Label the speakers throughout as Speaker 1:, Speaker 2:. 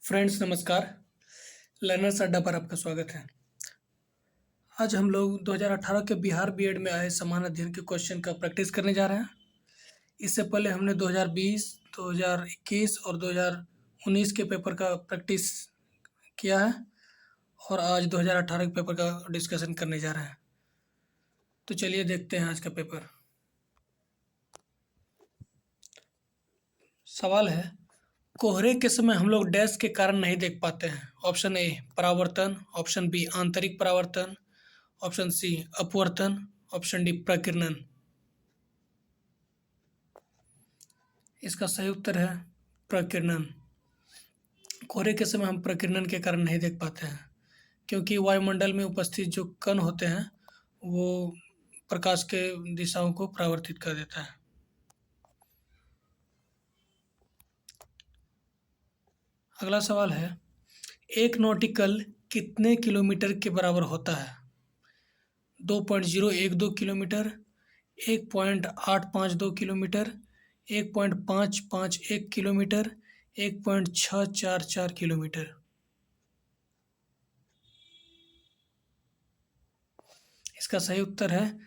Speaker 1: Friends नमस्कार। Learners अड्डा पर आपका स्वागत है। आज हम लोग 2018 के बिहार बीएड में आए समान अध्ययन के क्वेश्चन का प्रैक्टिस करने जा रहे हैं। इससे पहले हमने 2020, 2021 और 2019 के पेपर का प्रैक्टिस किया है और आज 2018 के पेपर का डिस्कशन करने जा रहे हैं। तो चलिए देखते हैं आज का पेपर। सवाल है, कोहरे के समय हम लोग डैश के कारण नहीं देख पाते हैं। ऑप्शन ए परावर्तन, ऑप्शन बी आंतरिक परावर्तन, ऑप्शन सी अपवर्तन, ऑप्शन डी प्रकीर्णन। इसका सही उत्तर है प्रकीर्णन। कोहरे के समय हम प्रकीर्णन के कारण नहीं देख पाते हैं क्योंकि वायुमंडल में उपस्थित जो कण होते हैं वो प्रकाश के दिशाओं को परावर्तित कर देता है। अगला सवाल है, एक नॉटिकल कितने किलोमीटर के बराबर होता है? 2.012 किलोमीटर, 1.852 किलोमीटर, 1.551 किलोमीटर, 1.644 किलोमीटर। इसका सही उत्तर है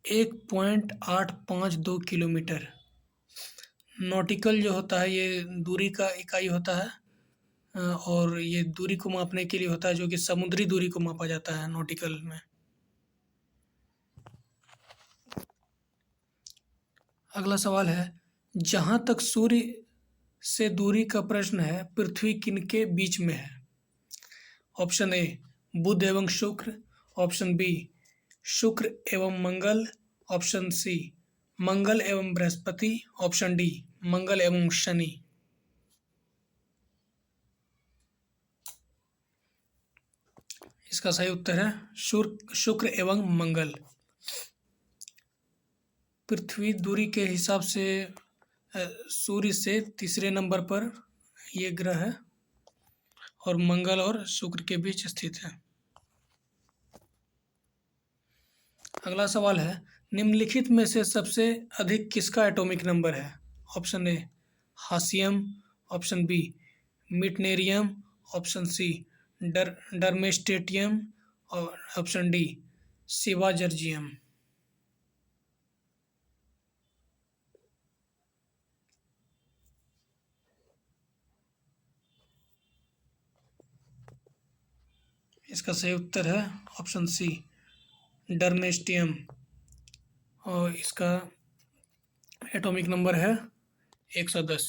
Speaker 1: 1.852 किलोमीटर। नॉटिकल जो होता है ये दूरी का इकाई होता है और ये दूरी को मापने के लिए होता है, जो कि समुद्री दूरी को मापा जाता है नॉटिकल में। अगला सवाल है, जहाँ तक सूर्य से दूरी का प्रश्न है, पृथ्वी किनके बीच में है? ऑप्शन ए बुध एवं शुक्र, ऑप्शन बी शुक्र एवं मंगल, ऑप्शन सी मंगल एवं बृहस्पति, ऑप्शन डी मंगल एवं शनि। इसका सही उत्तर है शुक्र एवं मंगल। पृथ्वी दूरी के हिसाब से सूर्य से तीसरे नंबर पर ये ग्रह है और मंगल और शुक्र के बीच स्थित है। अगला सवाल है, निम्नलिखित में से सबसे अधिक किसका एटॉमिक नंबर है? Option A hassium, option B meitnerium, option C darmstadtium और ऑप्शन डी सिवाजर्जियम। इसका सही उत्तर है ऑप्शन सी डर्मेस्टियम और इसका एटॉमिक नंबर है 110।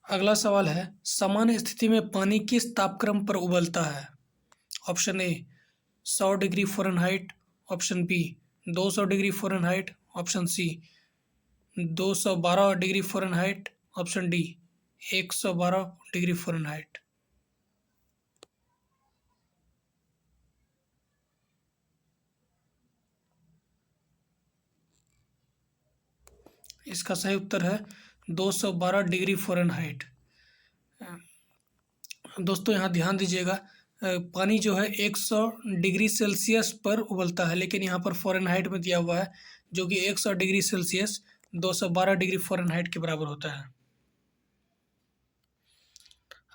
Speaker 1: अगला सवाल है, सामान्य स्थिति में पानी किस तापक्रम पर उबलता है? Option A 100 degree Fahrenheit, option B 200 degree Fahrenheit, option C 212 degree Fahrenheit, option D 112 degree Fahrenheit. इसका सही उत्तर है 212 डिग्री फ़ारेनहाइट। दोस्तों यहाँ ध्यान दीजिएगा, पानी जो है 100 डिग्री सेल्सियस पर उबलता है, लेकिन यहाँ पर फ़ारेनहाइट में दिया हुआ है जो कि 100 डिग्री सेल्सियस 212 डिग्री फ़ारेनहाइट के बराबर होता है।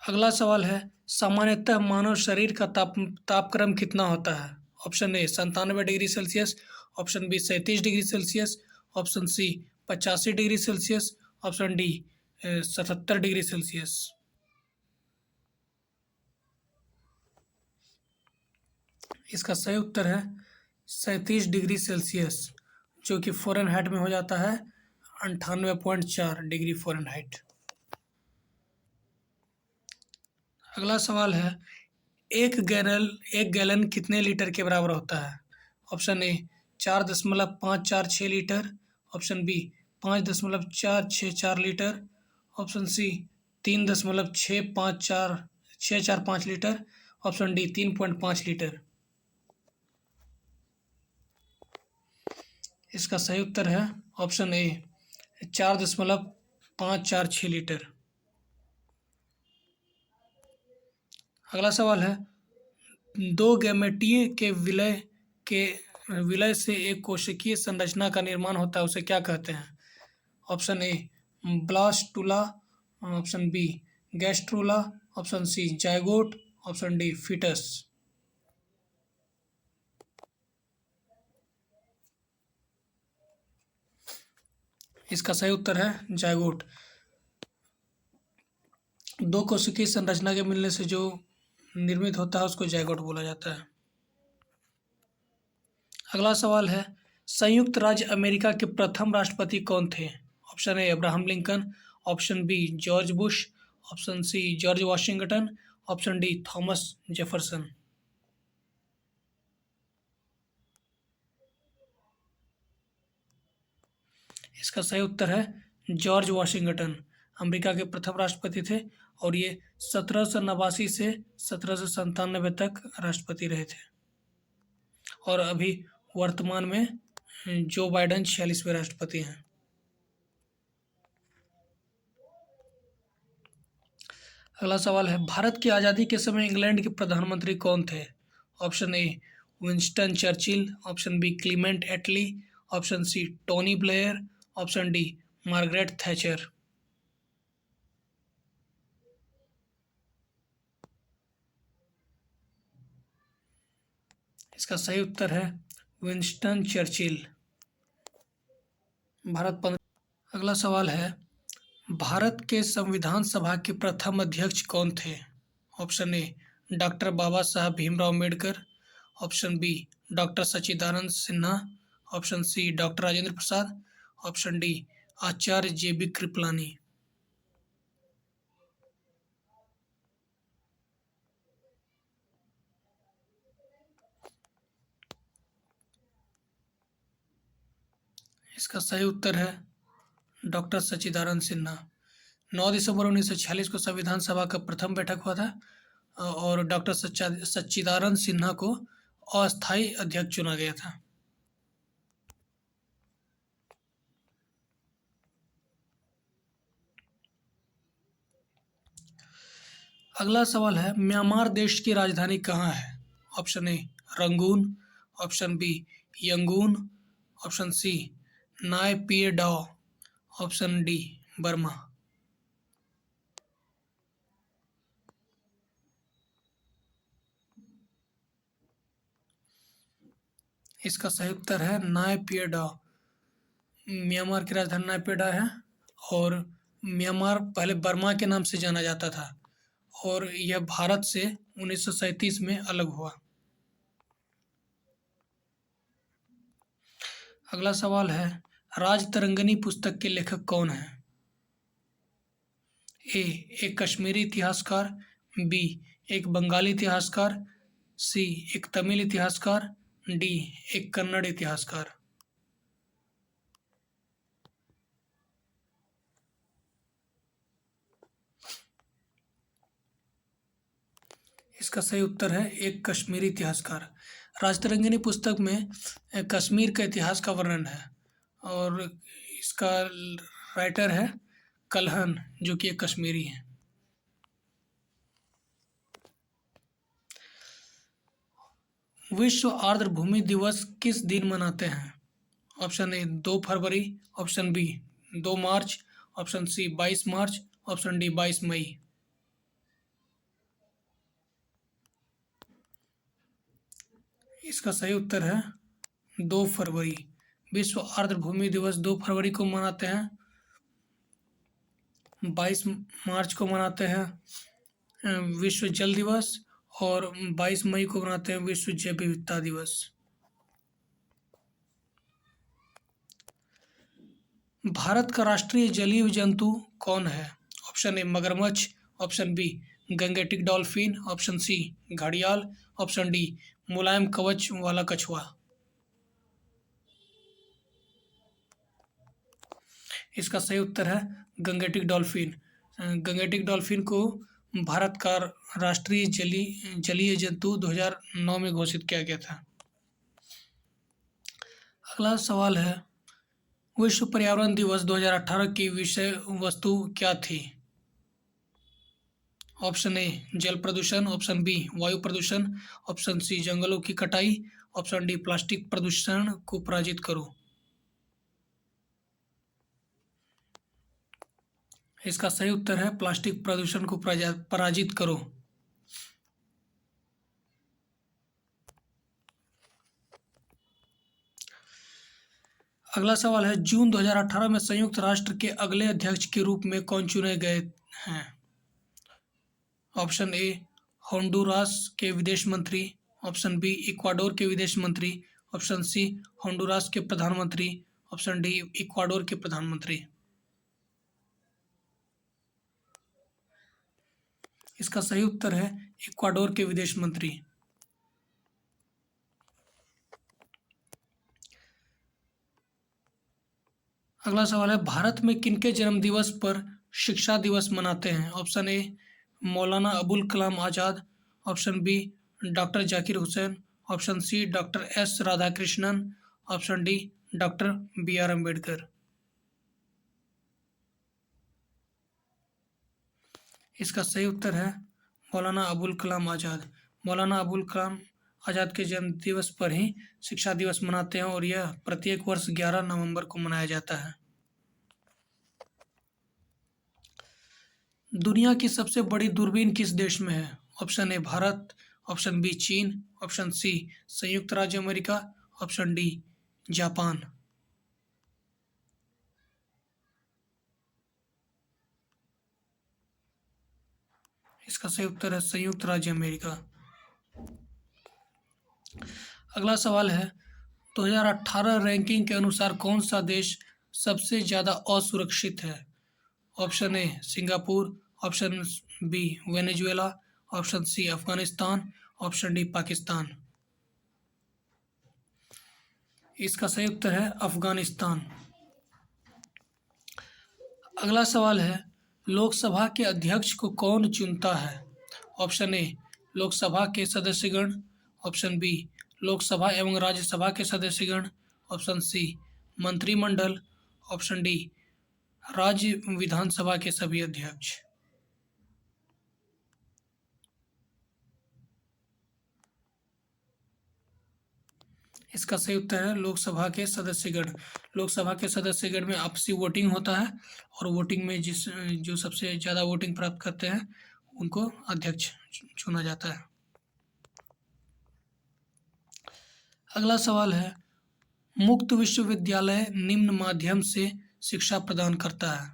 Speaker 1: अगला सवाल है, सामान्यतः मानव शरीर का तापक्रम कितना होता है? Option A 97 degree Celsius, option B 37 degree Celsius, option C 85 degree Celsius, option D 77 degree Celsius. इसका सही उत्तर है 37 डिग्री सेल्सियस, जो कि फ़ारेनहाइट में हो जाता है 98.4 डिग्री फ़ारेनहाइट। अगला सवाल है, एक गैलन कितने लीटर के बराबर होता है? Option A 4.546 litre, option B 5.464 litre, option C 3.645 litre, option D 3.5 litre. इसका सही उत्तर है ऑप्शन ए 4.546 लीटर। अगला सवाल है, दो गैमेटीय के विलय से एक कोशिकीय संरचना का निर्माण होता है, उसे क्या कहते हैं? Option A blastula, option B gastrula, option C zygote, option D foetus. इसका सही उत्तर है जायगोट। दो कोशिकीय संरचना के मिलने से जो निर्मित होता है उसको जायगोट बोला जाता है। अगला सवाल है, संयुक्त राज्य अमेरिका के प्रथम राष्ट्रपति कौन थे? Option A Abraham Lincoln, option B George Bush, option C George Washington, option D Thomas Jefferson. इसका सही उत्तर है जॉर्ज वाशिंगटन। अमेरिका के प्रथम राष्ट्रपति थे और ये 1789 से 1797 तक राष्ट्रपति रहे थे। और अभी वर्तमान में जो बाइडेन 46वें राष्ट्रपति हैं। अगला सवाल है, भारत की आज़ादी के समय इंग्लैंड के प्रधानमंत्री कौन थे? Option A Winston Churchill, option B Clement Attlee, option C Tony Blair, option D Margaret Thatcher. इसका सही उत्तर है विंस्टन चर्चिल। अगला सवाल है, भारत के संविधान सभा के प्रथम अध्यक्ष कौन थे? ऑप्शन ए doctor Baba Saheb Bhimrao Ambedkar, option B doctor Sachchidanand Sinha, option C doctor Rajendra Prasad, option D Acharya JB Kripalani. इसका सही उत्तर है डॉक्टर सच्चिदानंद सिन्हा। 9 दिसंबर 1946 को संविधान सभा का प्रथम बैठक हुआ था और डॉक्टर सच्चिदानंद सिन्हा को अस्थायी अध्यक्ष चुना गया था। अगला सवाल है, म्यांमार देश की राजधानी कहाँ है? Option A Rangoon, option B Yangon, option C Naypyidaw, option D Burma. इसका सही उत्तर है नायपीडाओ। म्यांमार की राजधानी नायपीडा है और म्यांमार पहले बर्मा के नाम से जाना जाता था और यह भारत से 1937 में अलग हुआ। अगला सवाल है, राजतरंगिणी पुस्तक के लेखक कौन हैं? ए एक कश्मीरी इतिहासकार, बी एक बंगाली इतिहासकार, सी एक तमिल इतिहासकार, डी एक कन्नड़ इतिहासकार। इसका सही उत्तर है एक कश्मीरी इतिहासकार। राजतरंगिणी पुस्तक में कश्मीर का इतिहास का वर्णन है और इसका राइटर है कल्हन, जो कि एक कश्मीरी है। विश्व आर्द्रभूमि दिवस किस दिन मनाते हैं? ऑप्शन ए 2 फरवरी, ऑप्शन बी 2 मार्च, ऑप्शन सी 22 मार्च, ऑप्शन डी 22 मई। इसका सही उत्तर है 2 फरवरी। विश्व आर्द्रभूमि दिवस 2 फरवरी को मनाते हैं, 22 मार्च को मनाते हैं विश्व जल दिवस और 22 मई को मनाते हैं विश्व जैव विविधता दिवस। भारत का राष्ट्रीय जलीय जंतु कौन है? ऑप्शन ए मगरमच्छ, option B Gangetic dolphin, option C घड़ियाल, ऑप्शन डी मुलायम कवच वाला कछुआ। इसका सही उत्तर है गंगेटिक डॉल्फिन। गंगेटिक डॉल्फिन को भारत का राष्ट्रीय जलीय जंतु 2009 में घोषित किया गया था। अगला सवाल है, विश्व पर्यावरण दिवस 2018 की विषय वस्तु क्या थी? ऑप्शन ए जल प्रदूषण, ऑप्शन बी वायु प्रदूषण, ऑप्शन सी जंगलों की कटाई, ऑप्शन डी प्लास्टिक प्रदूषण को पराजित करो। इसका सही उत्तर है प्लास्टिक प्रदूषण को पराजित करो। अगला सवाल है, जून 2018 में संयुक्त राष्ट्र के अगले अध्यक्ष के रूप में कौन चुने गए हैं? ऑप्शन ए होंडुरास के विदेश मंत्री, ऑप्शन बी इक्वाडोर के विदेश मंत्री, ऑप्शन सी होंडुरास के प्रधानमंत्री, ऑप्शन डी इक्वाडोर के प्रधानमंत्री। इसका सही उत्तर है इक्वाडोर के विदेश मंत्री। अगला सवाल है, भारत में किनके जन्मदिवस पर शिक्षा दिवस मनाते हैं? Option A Maulana Abul Kalam Azad, option B doctor Zakir Hussain, option C doctor S Radhakrishnan, option D doctor B R Ambedkar. इसका सही उत्तर है मौलाना अबुल कलाम आज़ाद। मौलाना अबुल कलाम आज़ाद के जन्म दिवस पर ही शिक्षा दिवस मनाते हैं और यह प्रत्येक वर्ष 11 नवंबर को मनाया जाता है। दुनिया की सबसे बड़ी दूरबीन किस देश में है? Option A Bharat, option B चीन, ऑप्शन सी संयुक्त राज्य अमेरिका, ऑप्शन डी जापान। इसका सही उत्तर है संयुक्त राज्य अमेरिका। अगला सवाल है, 2018 रैंकिंग के अनुसार कौन सा देश सबसे ज़्यादा असुरक्षित है? Option A Singapore, option B Venezuela, option C Afghanistan, option D Pakistan. इसका सही उत्तर है अफगानिस्तान। अगला सवाल है, लोकसभा के अध्यक्ष को कौन चुनता है? ऑप्शन ए लोकसभा के सदस्यगण, ऑप्शन बी लोकसभा एवं राज्यसभा के सदस्यगण, ऑप्शन सी मंत्रिमंडल, ऑप्शन डी राज्य विधानसभा के सभी अध्यक्ष। इसका सही उत्तर है लोकसभा के सदस्यगण। लोकसभा के सदस्यगण में आपसी वोटिंग होता है और वोटिंग में जो सबसे ज़्यादा वोटिंग प्राप्त करते हैं उनको अध्यक्ष चुना जाता है। अगला सवाल है, मुक्त विश्वविद्यालय निम्न माध्यम से शिक्षा प्रदान करता है?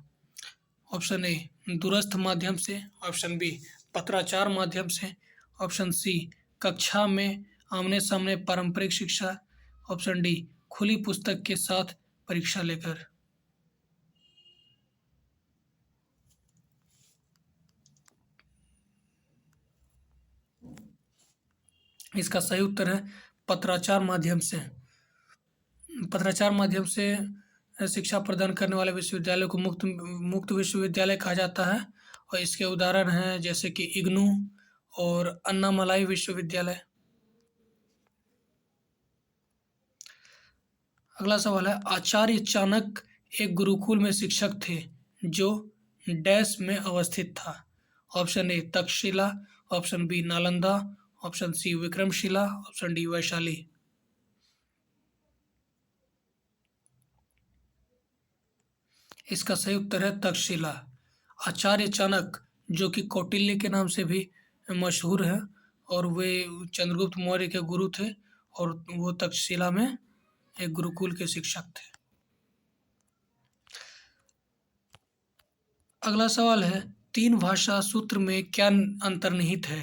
Speaker 1: ऑप्शन ए दूरस्थ माध्यम से, ऑप्शन बी पत्राचार माध्यम से, ऑप्शन सी कक्षा में आमने सामने पारंपरिक शिक्षा, ऑप्शन डी खुली पुस्तक के साथ परीक्षा लेकर। इसका सही उत्तर है पत्राचार माध्यम से। पत्राचार माध्यम से शिक्षा प्रदान करने वाले विश्वविद्यालय को मुक्त विश्वविद्यालय कहा जाता है और इसके उदाहरण हैं जैसे कि इग्नू और अन्नामलाई विश्वविद्यालय। अगला सवाल है, आचार्य चाणक्य एक गुरुकुल में शिक्षक थे जो डैश में अवस्थित था? Option A Takshashila, option B Nalanda, option C Vikramashila, option D Vaishali. इसका सही उत्तर है तक्षशिला। आचार्य चाणक्य जो कि कौटिल्य के नाम से भी मशहूर है और वे चंद्रगुप्त मौर्य के गुरु थे और वो तक्षशिला में एक गुरुकुल के शिक्षक थे। अगला सवाल है, तीन भाषा सूत्र में क्या अंतर्निहित है?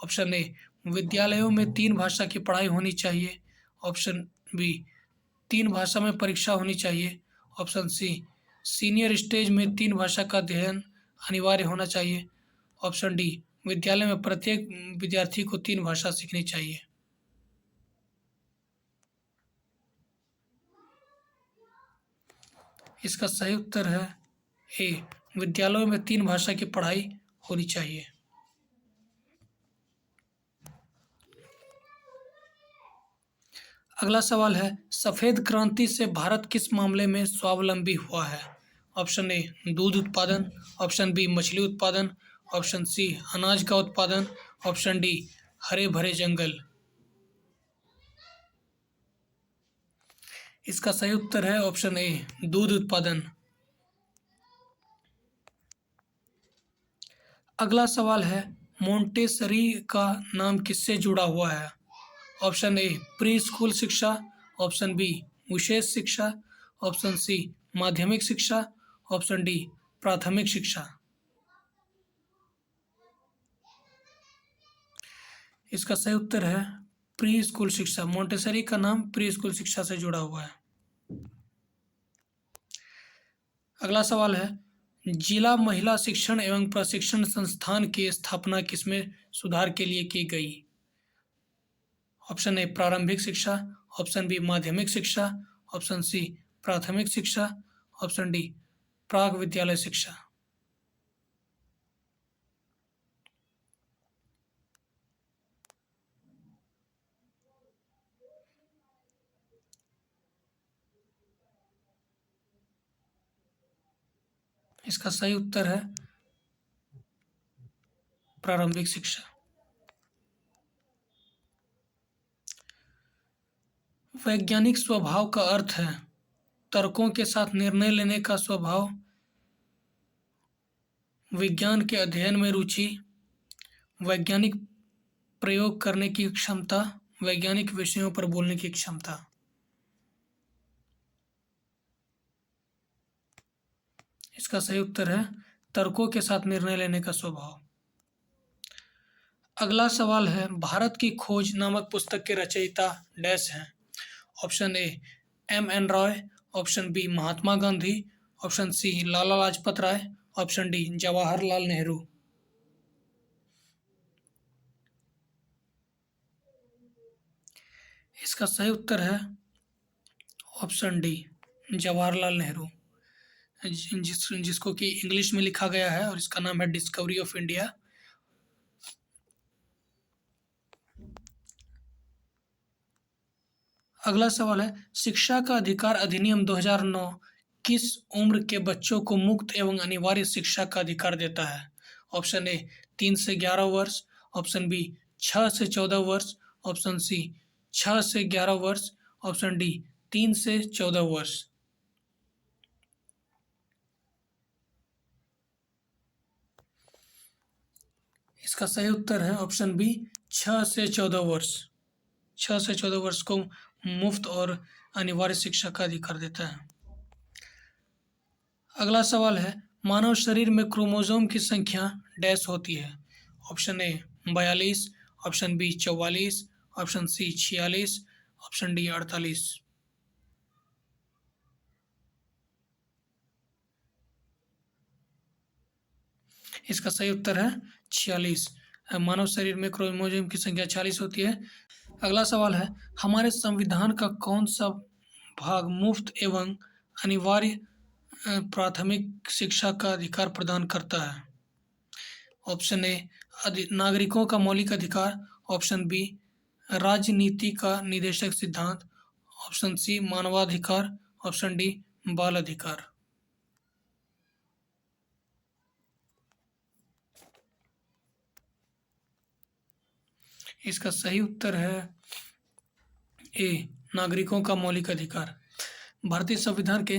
Speaker 1: ऑप्शन ए विद्यालयों में तीन भाषा की पढ़ाई होनी चाहिए, ऑप्शन बी तीन भाषा में परीक्षा होनी चाहिए, ऑप्शन सी सीनियर स्टेज में तीन भाषा का अध्ययन अनिवार्य होना चाहिए, ऑप्शन डी विद्यालय में प्रत्येक विद्यार्थी को तीन भाषा सीखनी चाहिए। इसका सही उत्तर है ए विद्यालयों में तीन भाषा की पढ़ाई होनी चाहिए। अगला सवाल है, सफ़ेद क्रांति से भारत किस मामले में स्वावलंबी हुआ है? ऑप्शन ए दूध उत्पादन, ऑप्शन बी मछली उत्पादन, ऑप्शन सी अनाज का उत्पादन, ऑप्शन डी हरे भरे जंगल। इसका सही उत्तर है ऑप्शन ए दूध उत्पादन। अगला सवाल है, मोंटेसरी का नाम किससे जुड़ा हुआ है? ऑप्शन ए प्री स्कूल शिक्षा, ऑप्शन बी विशेष शिक्षा, ऑप्शन सी माध्यमिक शिक्षा, ऑप्शन डी प्राथमिक शिक्षा। इसका सही उत्तर है प्री स्कूल शिक्षा। मोंटेसरी का नाम प्री स्कूल शिक्षा से जुड़ा हुआ है। अगला सवाल है, जिला महिला शिक्षण एवं प्रशिक्षण संस्थान की स्थापना किसमें सुधार के लिए की गई? ऑप्शन ए प्रारंभिक शिक्षा, ऑप्शन बी माध्यमिक शिक्षा, ऑप्शन सी प्राथमिक शिक्षा, ऑप्शन डी प्राक विद्यालय शिक्षा। इसका सही उत्तर है प्रारंभिक शिक्षा। वैज्ञानिक स्वभाव का अर्थ है तर्कों के साथ निर्णय लेने का स्वभाव, विज्ञान के अध्ययन में रुचि, वैज्ञानिक प्रयोग करने की क्षमता, वैज्ञानिक विषयों पर बोलने की क्षमता। इसका सही उत्तर है तर्कों के साथ निर्णय लेने का स्वभाव। अगला सवाल है, भारत की खोज नामक पुस्तक के रचयिता डैश हैं? Option A M.N. Roy, option B Mahatma Gandhi, option C Lala Lajpat Rai, option D Jawaharlal Nehru. इसका सही उत्तर है ऑप्शन डी जवाहरलाल नेहरू, जिसको कि इंग्लिश में लिखा गया है और इसका नाम है डिस्कवरी ऑफ इंडिया। अगला सवाल है, शिक्षा का अधिकार अधिनियम 2009 किस उम्र के बच्चों को मुक्त एवं अनिवार्य शिक्षा का अधिकार देता है? ऑप्शन ए 3 से 11 वर्ष, ऑप्शन बी 6 से 14 वर्ष, ऑप्शन सी 6 से 11 वर्ष, ऑप्शन डी 3 से 14 वर्ष। इसका सही उत्तर है ऑप्शन बी 6 से 14 वर्ष। 6 से 14 वर्ष को मुफ्त और अनिवार्य शिक्षा का अधिकार देता है। अगला सवाल है, मानव शरीर में क्रोमोसोम की संख्या डैश होती है? Option A 42, option B 44, option C 46, option D 48। इसका सही उत्तर है 46। मानव शरीर में क्रोमोसोम की संख्या 46 होती है। अगला सवाल है, हमारे संविधान का कौन सा भाग मुफ्त एवं अनिवार्य प्राथमिक शिक्षा का अधिकार प्रदान करता है? ऑप्शन ए नागरिकों का मौलिक अधिकार, ऑप्शन बी राजनीति का निदेशक सिद्धांत, ऑप्शन सी मानवाधिकार, ऑप्शन डी बाल अधिकार। इसका सही उत्तर है ए नागरिकों का मौलिक अधिकार। भारतीय संविधान के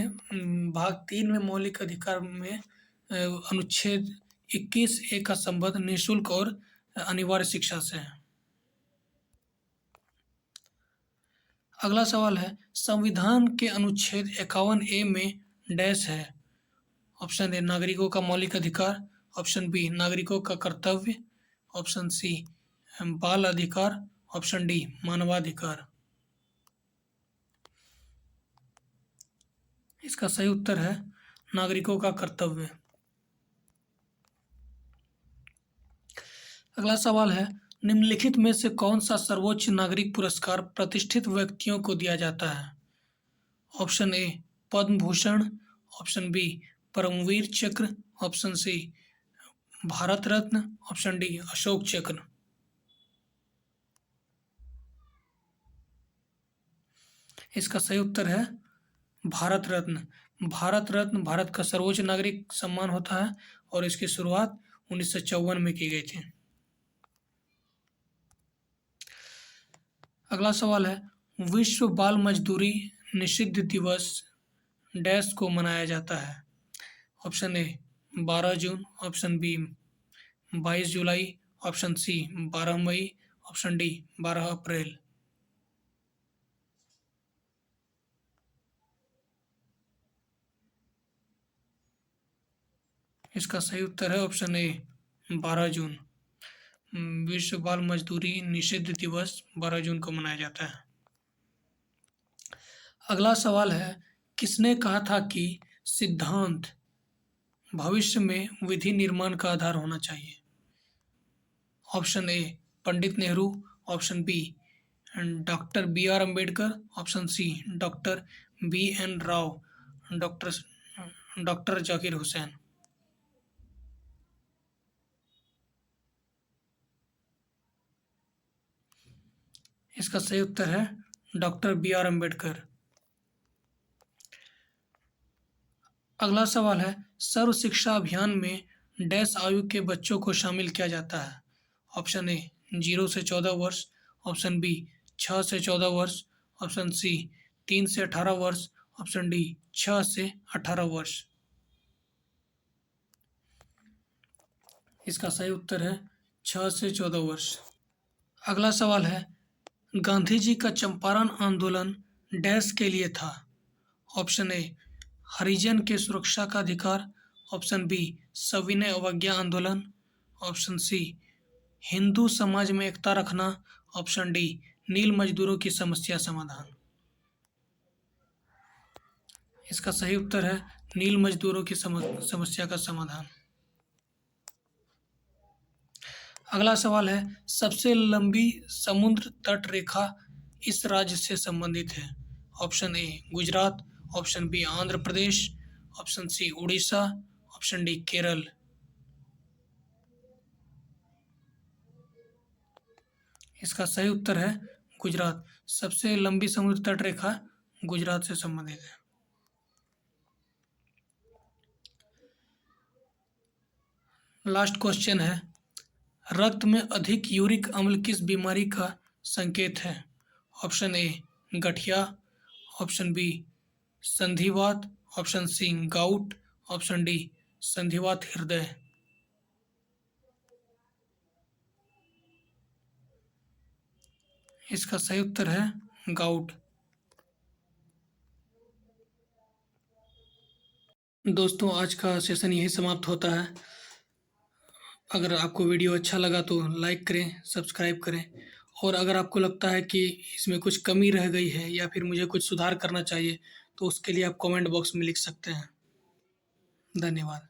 Speaker 1: भाग 3 में मौलिक अधिकार में अनुच्छेद 21A का संबंध निःशुल्क और अनिवार्य शिक्षा से है। अगला सवाल है, संविधान के अनुच्छेद 51A में डैश है? ऑप्शन ए नागरिकों का मौलिक अधिकार, ऑप्शन बी नागरिकों का कर्तव्य, ऑप्शन सी बाल अधिकार, ऑप्शन डी मानवाधिकार। इसका सही उत्तर है नागरिकों का कर्तव्य। अगला सवाल है, निम्नलिखित में से कौन सा सर्वोच्च नागरिक पुरस्कार प्रतिष्ठित व्यक्तियों को दिया जाता है? Option A Padma Bhushan, option B Param Vir Chakra, option C Bharat Ratna, option D Ashok Chakra. इसका सही उत्तर है भारत रत्न। भारत रत्न भारत का सर्वोच्च नागरिक सम्मान होता है और इसकी शुरुआत 1954 में की गई थी। अगला सवाल है, विश्व बाल मजदूरी निषिद्ध दिवस डैश को मनाया जाता है? ऑप्शन ए 12 जून, ऑप्शन बी 22 जुलाई, ऑप्शन सी 12 मई, ऑप्शन डी 12 अप्रैल। इसका सही उत्तर है ऑप्शन ए 12 जून। विश्व बाल मजदूरी निषेध दिवस 12 जून को मनाया जाता है। अगला सवाल है, किसने कहा था कि सिद्धांत भविष्य में विधि निर्माण का आधार होना चाहिए? Option A Pandit Nehru, option B doctor B R Ambedkar, option C doctor B N Rao, doctor Zakir Hussain. इसका सही उत्तर है डॉक्टर बी आर अम्बेडकर। अगला सवाल है, सर्व शिक्षा अभियान में डैश आयु के बच्चों को शामिल किया जाता है? ऑप्शन ए 0 से 14 वर्ष, ऑप्शन बी 6 से 14 वर्ष, ऑप्शन सी 3 से 18 वर्ष, ऑप्शन डी 6 से 18 वर्ष। इसका सही उत्तर है 6 से 14 वर्ष। अगला सवाल है, गांधी जी का चंपारण आंदोलन डैश के लिए था? ऑप्शन ए हरिजन के सुरक्षा का अधिकार, ऑप्शन बी सविनय अवज्ञा आंदोलन, ऑप्शन सी हिंदू समाज में एकता रखना, ऑप्शन डी नील मजदूरों की समस्या समाधान। इसका सही उत्तर है नील मजदूरों की समस्या का समाधान। अगला सवाल है, सबसे लंबी समुद्र तट रेखा इस राज्य से संबंधित है? Option A Gujarat, option B Andhra Pradesh, option C Orissa, option D Kerala. इसका सही उत्तर है गुजरात। सबसे लंबी समुद्र तट रेखा गुजरात से संबंधित है। लास्ट क्वेश्चन है, रक्त में अधिक यूरिक अम्ल किस बीमारी का संकेत है? ऑप्शन ए गठिया, ऑप्शन बी संधिवात, option C gout, option D संधिवात हृदय। इसका सही उत्तर है गाउट। दोस्तों, आज का सेशन यही समाप्त होता है। अगर आपको वीडियो अच्छा लगा तो लाइक करें, सब्सक्राइब करें, और अगर आपको लगता है कि इसमें कुछ कमी रह गई है या फिर मुझे कुछ सुधार करना चाहिए तो उसके लिए आप कमेंट बॉक्स में लिख सकते हैं। धन्यवाद।